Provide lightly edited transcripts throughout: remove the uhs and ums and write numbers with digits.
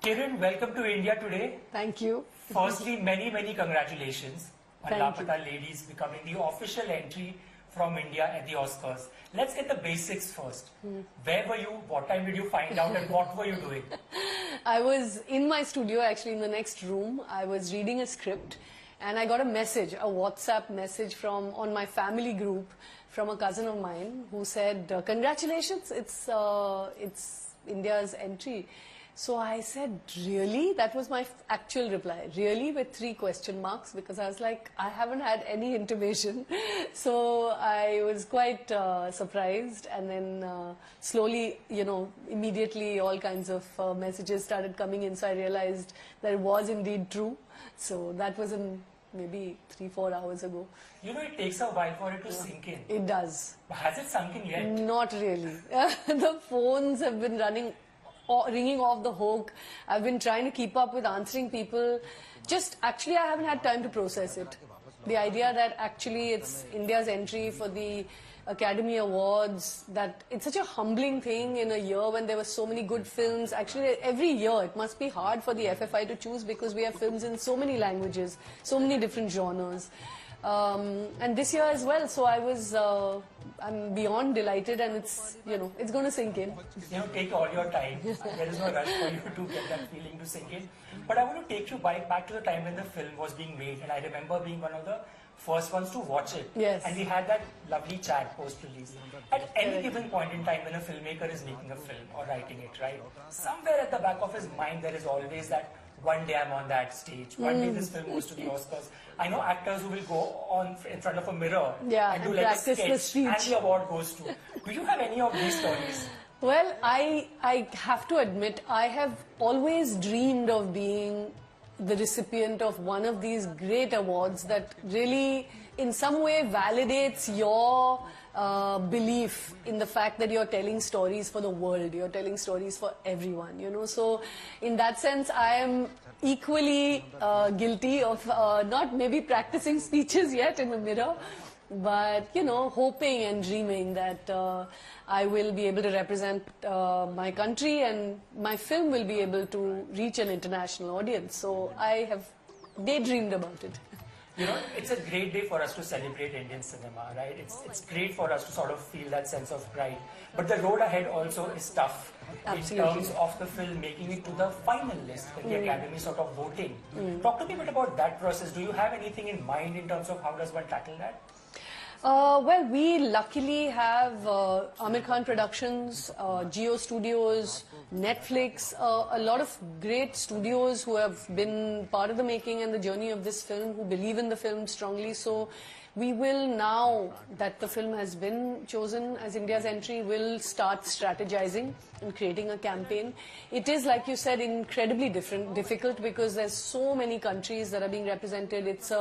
Kiran, welcome to India today. Thank you. Firstly, many congratulations on Laapata Ladies becoming the official entry from India at the Oscars. Let's get the basics first. Where were you? What time did you find out and what were you doing? I was in my studio, actually in the next room. I was reading a script and I got a message, a WhatsApp message on my family group from a cousin of mine who said, congratulations, it's India's entry. So I said, really? That was my actual reply. Really? With 3 question marks, because I was like, I haven't had any intimation. So I was quite surprised, and then slowly, immediately all kinds of messages started coming in. So I realized that it was indeed true. So that was maybe 3-4 hours ago. It takes a while for it to sink in. It does. Has it sunk in yet? Not really. The phones have been ringing off the hook. I've been trying to keep up with answering people. Actually, I haven't had time to process it. The idea that actually it's India's entry for the Academy Awards, that it's such a humbling thing in a year when there were so many good films. Actually, every year it must be hard for the FFI to choose, because we have films in so many languages, so many different genres. And this year as well, so I'm beyond delighted, and it's going to sink in. Take all your time. There is no rush for you to get that feeling to sink in. But I want to take you back to the time when the film was being made, and I remember being one of the first ones to watch it. Yes. And we had that lovely chat post-release. At any given point in time when a filmmaker is making a film or writing it, right, somewhere at the back of his mind there is always that, one day I'm on that stage, one day this film goes to the Oscars. I know actors who will go on in front of a mirror and do like a sketch, and the award goes to. Do you have any of these stories? Well, I have to admit, I have always dreamed of being the recipient of one of these great awards that really in some way validates your belief in the fact that you're telling stories for the world, you're telling stories for everyone, So in that sense, I am equally guilty of not maybe practicing speeches yet in the mirror, but hoping and dreaming that I will be able to represent my country and my film will be able to reach an international audience. So I have daydreamed about it. It's a great day for us to celebrate Indian cinema, right? It's great for us to sort of feel that sense of pride. But the road ahead also is tough. Absolutely. In terms of the film making it to the final list, the Academy sort of voting. Talk to me a bit about that process. Do you have anything in mind in terms of how does one tackle that? Well, we luckily have Aamir Khan Productions, Jio Studios, Netflix, a lot of great studios who have been part of the making and the journey of this film, who believe in the film strongly. So we will, now that the film has been chosen as India's entry, will start strategizing and creating a campaign. It is, like you said, incredibly difficult because there's so many countries that are being represented. It's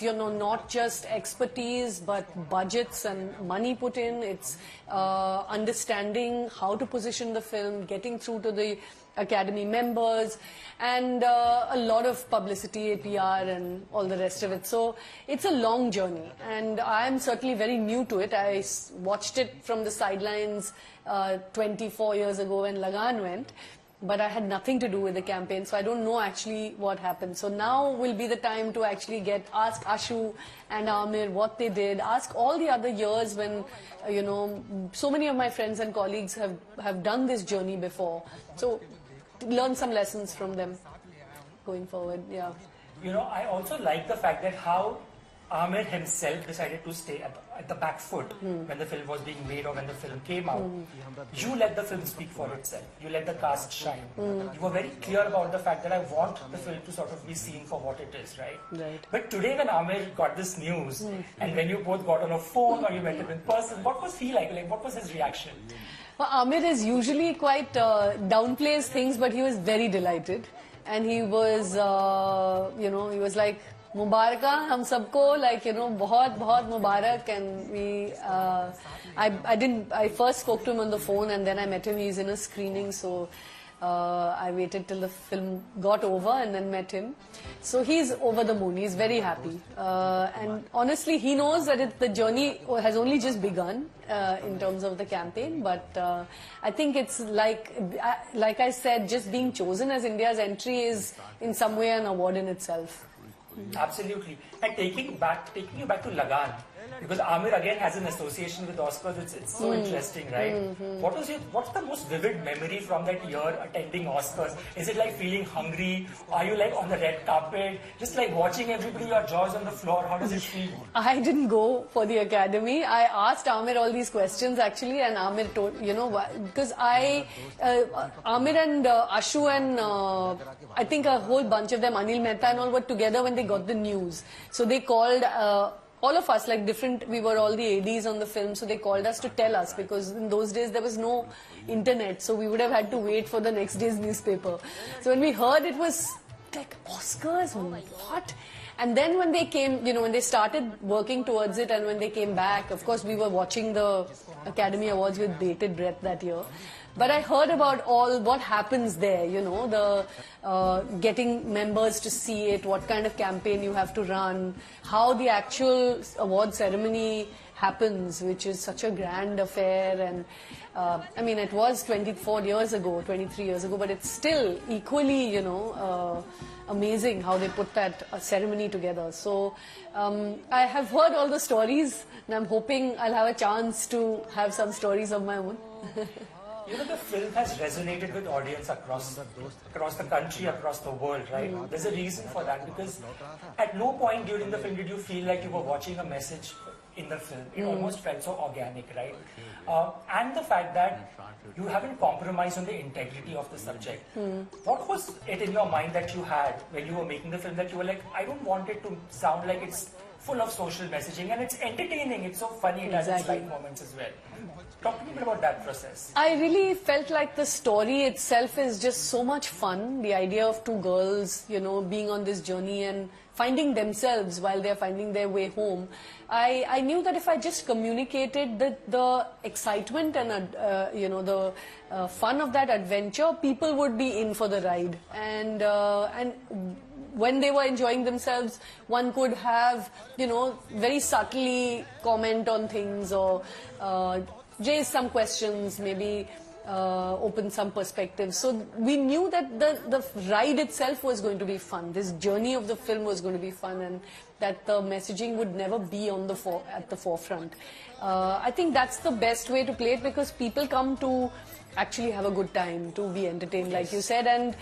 not just expertise, but budgets and money put in. It's understanding how to position the film, getting through to the Academy members, and a lot of publicity, APR, and all the rest of it. So it's a long journey, and I'm certainly very new to it. I watched it from the sidelines 24 years ago when Lagaan went, but I had nothing to do with the campaign, so I don't know actually what happened. So now will be the time to actually ask Ashu and Aamir what they did, ask all the other years when, so many of my friends and colleagues have done this journey before. So learn some lessons from them going forward, yeah. I also like the fact that how Aamir himself decided to stay at the back foot when the film was being made or when the film came out. You let the film speak for itself. You let the cast shine. You were very clear about the fact that I want the film to sort of be seen for what it is, right? Right. But today when Aamir got this news and when you both got on a phone or you met him in person, what was he like? What was his reaction? Well, Aamir is usually quite downplays things, but he was very delighted. And he was, he was like, Mubaraka, hum sabko, bahut Mubarak. And I first spoke to him on the phone and then I met him. He's in a screening, so I waited till the film got over and then met him. So he's over the moon. He's very happy. And honestly, he knows that the journey has only just begun in terms of the campaign. But I think it's like I said, just being chosen as India's entry is in some way an award in itself. Absolutely. And taking you back to Lagan, because Amir again has an association with Oscars. It's so interesting, right? What's the most vivid memory from that year attending Oscars? Is it like feeling hungry? Are you like on the red carpet? Just like watching everybody, your jaws on the floor? How does it feel? I didn't go for the Academy. I asked Amir all these questions actually, and Amir told, because Amir and Ashu and I think a whole bunch of them, Anil Mehta and all, were together when they got the news. So they called all of us, we were all the ADs on the film, so they called us to tell us, because in those days there was no internet, so we would have had to wait for the next day's newspaper. So when we heard, it was like, Oscars, what? And then when they came, when they started working towards it, and when they came back, of course we were watching the Academy Awards with bated breath that year. But I heard about all what happens there, the getting members to see it, what kind of campaign you have to run, how the actual award ceremony happens, which is such a grand affair. And it was 24 years ago, 23 years ago, but it's still equally, amazing how they put that ceremony together. So I have heard all the stories, and I'm hoping I'll have a chance to have some stories of my own. The film has resonated with audience across the country, across the world, right? There's a reason for that, because at no point during the film did you feel like you were watching a message in the film. It almost felt so organic, right? And the fact that you haven't compromised on the integrity of the subject. What was it in your mind that you had when you were making the film, that you were like, I don't want it to sound like it's full of social messaging, and it's entertaining, it's so funny, it has its light moments as well. Talk to me a bit about that process. I really felt like the story itself is just so much fun. The idea of two girls, being on this journey and finding themselves while they're finding their way home. I knew that if I just communicated the excitement and the fun of that adventure, people would be in for the ride. And when they were enjoying themselves, one could have, very subtly comment on things, or raise some questions, maybe open some perspectives. So we knew that the ride itself was going to be fun. This journey of the film was going to be fun, and that the messaging would never be at the forefront. I think that's the best way to play it, because people come to actually have a good time, to be entertained, like you said, and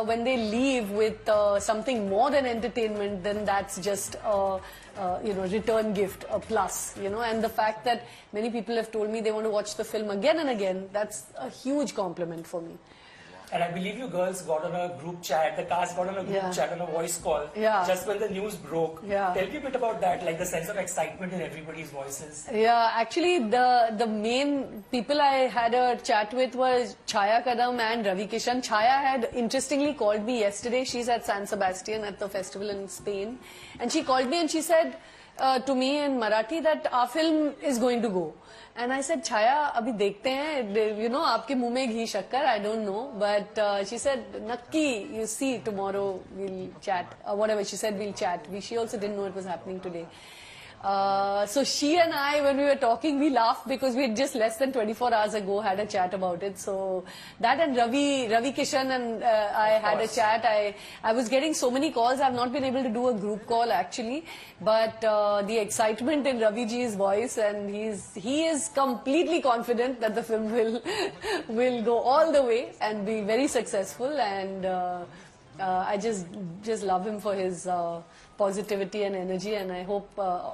when they leave with something more than entertainment, then that's just a return gift, a plus, and the fact that many people have told me they want to watch the film again and again, that's a huge compliment for me. And I believe you girls got on a group chat, the cast got on a group chat, on a voice call, just when the news broke. Tell me a bit about that, like the sense of excitement in everybody's voices. Yeah, actually the main people I had a chat with were Chaya Kadam and Ravi Kishan. Chaya had interestingly called me yesterday. She's at San Sebastian at the festival in Spain. And she called me and she said to me in Marathi that our film is going to go. And I said, Chaya, abhi dekhte hain, aapke muh mein ghee shakkar, I don't know. But she said, Nakki, you see, tomorrow we'll chat. Whatever, she said we'll chat. She also didn't know it was happening today. So she and I, when we were talking, we laughed because we had just less than 24 hours ago had a chat about it. So that, and Ravi Kishan and I had a chat. I was getting so many calls. I've not been able to do a group call actually, but the excitement in Ravi ji's voice, and he is completely confident that the film will go all the way and be very successful. And I just love him for his positivity and energy, and I hope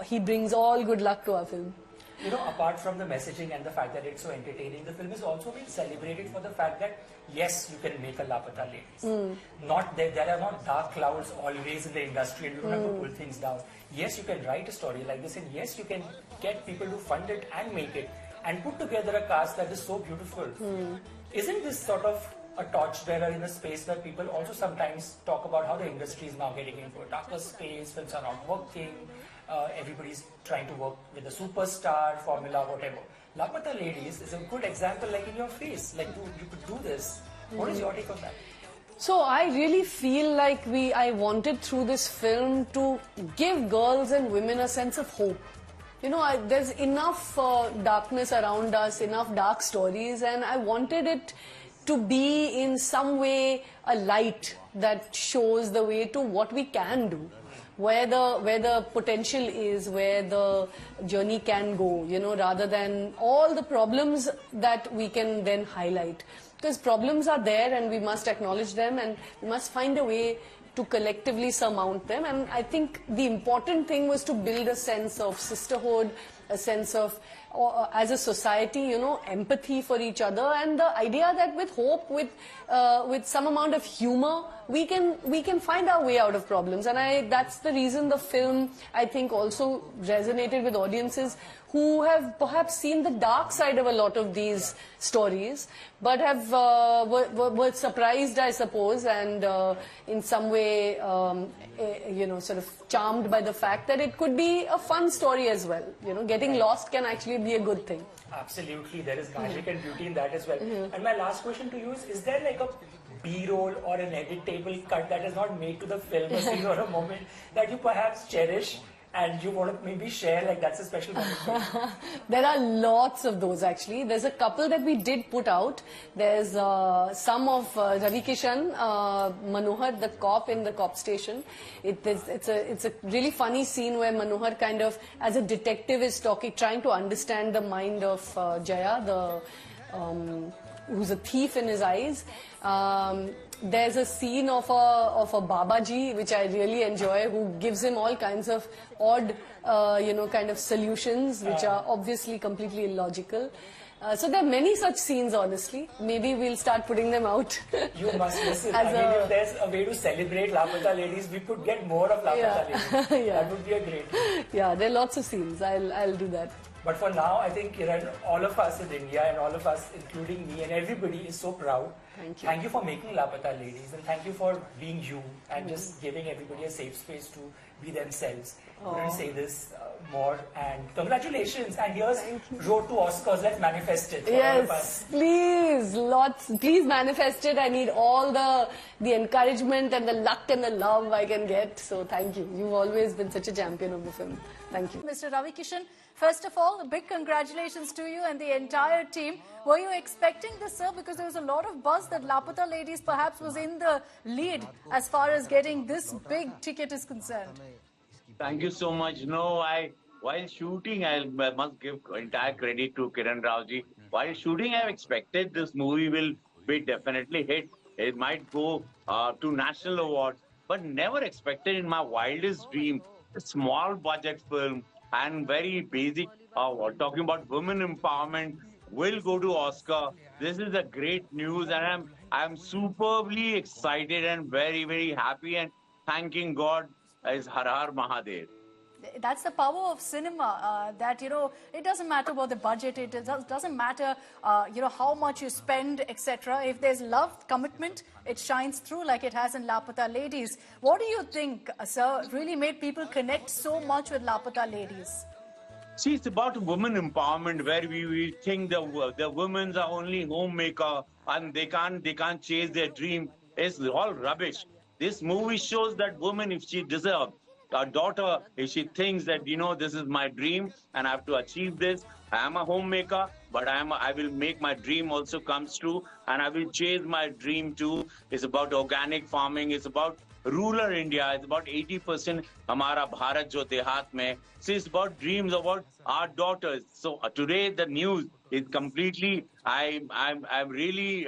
he brings all good luck to our film. Apart from the messaging and the fact that it's so entertaining, the film is also being celebrated for the fact that, yes, you can make a Lapata Ladies. There are not dark clouds always in the industry, and you don't have to pull things down. Yes, you can write a story like this, and yes, you can get people to fund it and make it, and put together a cast that is so beautiful. Isn't this sort of a torchbearer in a space where people also sometimes talk about how the industry is now getting into a darker space, films are not working, everybody's trying to work with a superstar, formula, whatever. Lapata Ladies is a good example, like in your face, like you could do this. What is your take on that? So I really feel like I wanted through this film to give girls and women a sense of hope. You know, there's enough darkness around us, enough dark stories, and I wanted it to be in some way a light that shows the way to what we can do, where the potential is, where the journey can go, you know, rather than all the problems that we can then highlight. Because problems are there and we must acknowledge them and we must find a way to collectively surmount them. And I think the important thing was to build a sense of sisterhood, a sense of, as a society, you know, empathy for each other, and the idea that with hope, with some amount of humor, we can find our way out of problems. And that's the reason the film, I think, also resonated with audiences who have perhaps seen the dark side of a lot of these stories, but have were surprised, I suppose, and in some way, you know, sort of charmed by the fact that it could be a fun story as well. You know, getting lost can actually be a good thing. Absolutely, there is magic and beauty in that as well. And my last question to you is there like a B-roll or an editable cut that is not made to the film, a scene or a moment that you perhaps cherish and you want to maybe share, like that's a special moment for you? There are lots of those actually. There's a couple that we did put out. There's some of Ravi Kishan, Manohar, the cop in the cop station. It's a really funny scene where Manohar kind of, as a detective, is trying to understand the mind of Jaya, who's a thief in his eyes. There's a scene of a Babaji, which I really enjoy, who gives him all kinds of odd, you know, kind of solutions, which are obviously completely illogical. So there are many such scenes, honestly. Maybe we'll start putting them out. You must listen. I mean, if there's a way to celebrate Lapata Ladies, we could get more of Lapata Ladies. Yeah. That would be a great thing. Yeah, there are lots of scenes. I'll do that. But for now, I think, Kiran, all of us in India and all of us, including me and everybody, is so proud. Thank you. Thank you for making Lapata Ladies, and thank you for being you and just giving everybody a safe space to be themselves. Couldn't say this more. And congratulations. And here's Road to Oscars. Let's manifest it. For all of us. Yes, please, please manifest it. I need all the encouragement and the luck and the love I can get. So thank you. You've always been such a champion of the film. Thank you. Mr. Ravi Kishan, first of all, a big congratulations to you and the entire team. Were you expecting this, sir? Because there was a lot of buzz that Lapata Ladies perhaps was in the lead as far as getting this big ticket is concerned. Thank you so much. No, while shooting, I must give entire credit to Kiran Raoji. While shooting, I expected this movie will be definitely hit. It might go to national awards, but never expected in my wildest dream. A small budget film and very basic, talking about women empowerment, will go to Oscar. This is a great news, and I'm superbly excited and very, very happy and thanking God as Har Har Mahadev. That's the power of cinema, that, you know, it doesn't matter about the budget, it doesn't matter, you know, how much you spend, etc. If there's love, commitment, it shines through like it has in Lapata Ladies. What do you think, sir, really made people connect so much with Lapata Ladies? See, it's about women empowerment, where we think the women are only homemaker and they can't chase their dream. It's all rubbish. This movie shows that woman, if she deserves, a daughter, if she thinks that, you know, this is my dream and I have to achieve this, I am a homemaker, but I will make my dream also comes true, and I will chase my dream too. It's about organic farming. It's about rural India. It's about 80% हमारा भारत जो देहात में. So it's about dreams about our daughters. So today the news is completely. I'm really.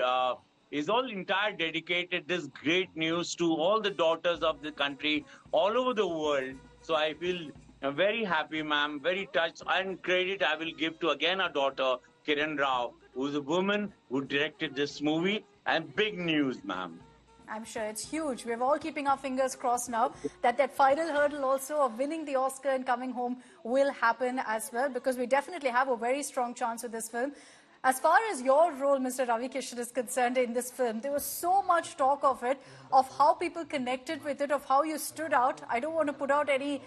Is all entire dedicated this great news to all the daughters of the country all over the world. So I feel very happy, ma'am, very touched, and credit I will give to again our daughter Kiran Rao, who's a woman who directed this movie, and big news, ma'am. I'm sure it's huge. We're all keeping our fingers crossed now that final hurdle also of winning the Oscar and coming home will happen as well, because we definitely have a very strong chance with this film. As far as your role, Mr. Ravi Kishan, is concerned in this film, there was so much talk of it, of how people connected with it, of how you stood out. I don't want to put out any,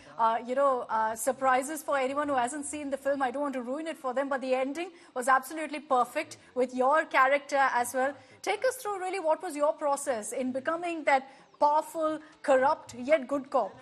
surprises for anyone who hasn't seen the film. I don't want to ruin it for them, but the ending was absolutely perfect with your character as well. Take us through really what was your process in becoming that powerful, corrupt, yet good cop.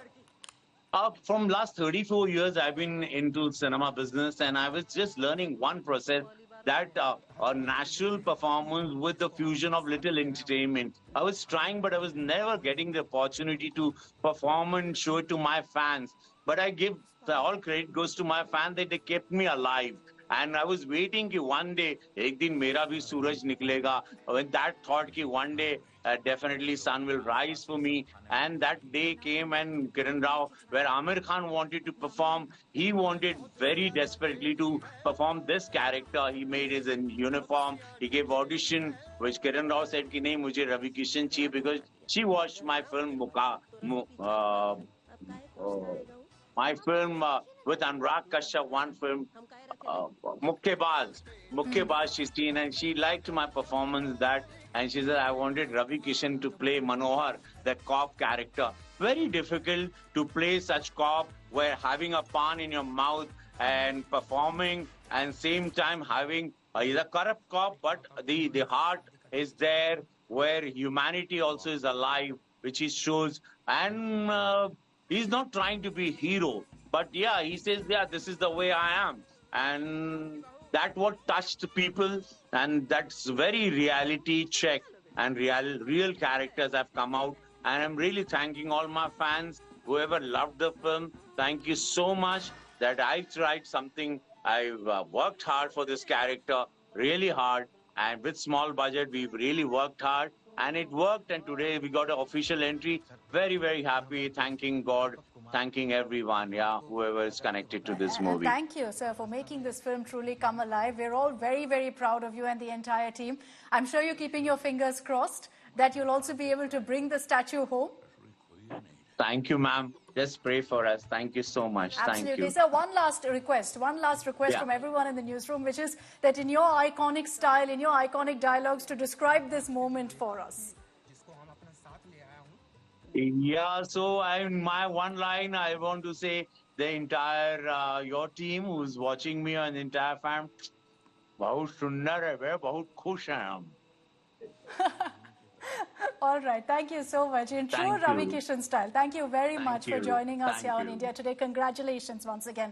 From last 34 years, I've been into cinema business, and I was just learning one process, that a natural performance with the fusion of little entertainment. I was trying, but I was never getting the opportunity to perform and show it to my fans. But I give all credit goes to my fans that they kept me alive. And I was waiting कि one day, एक दिन मेरा भी सूरज निकलेगा. When that thought कि one day definitely sun will rise for me. And that day came, and Kiran Rao, where Amir Khan wanted to perform, he wanted very desperately to perform this character. He made his uniform. He gave audition, which Kiran Rao said कि नहीं मुझे रवि किशन चाहिए, because she watched my film with Anurag Kashyap, one film, Mukkebaz she's seen, and she liked my performance and she said, I wanted Ravi Kishan to play Manohar, the cop character. Very difficult to play such cop, where having a pan in your mouth and performing, and same time having, he's a corrupt cop, but the heart is there, where humanity also is alive, which he shows, and he's not trying to be hero, but yeah, he says, yeah, this is the way I am. And that what touched people, and that's very reality check, and real characters have come out. And I'm really thanking all my fans, whoever loved the film. Thank you so much that I tried something. I worked hard for this character, really hard. And with small budget, we've really worked hard. And it worked, and today we got an official entry. Very, very happy, thanking God, thanking everyone, yeah, whoever is connected to this movie. Thank you, sir, for making this film truly come alive. We're all very, very proud of you and the entire team. I'm sure you're keeping your fingers crossed that you'll also be able to bring the statue home. Thank you, ma'am. Just pray for us. Thank you so much. Absolutely. Thank you. Sir, one last request Yeah. from everyone in the newsroom, which is that in your iconic style, in your iconic dialogues, to describe this moment for us. Yeah, so in my one line, I want to say the entire, your team who's watching me and the entire fam, बहुत सुंदर है बे, बहुत खुश हैं हम. All right. Thank you so much. In true Thank Ravi you. Kishan style. Thank you very Thank much for you. joining us Thank here on you. India Today. Congratulations once again.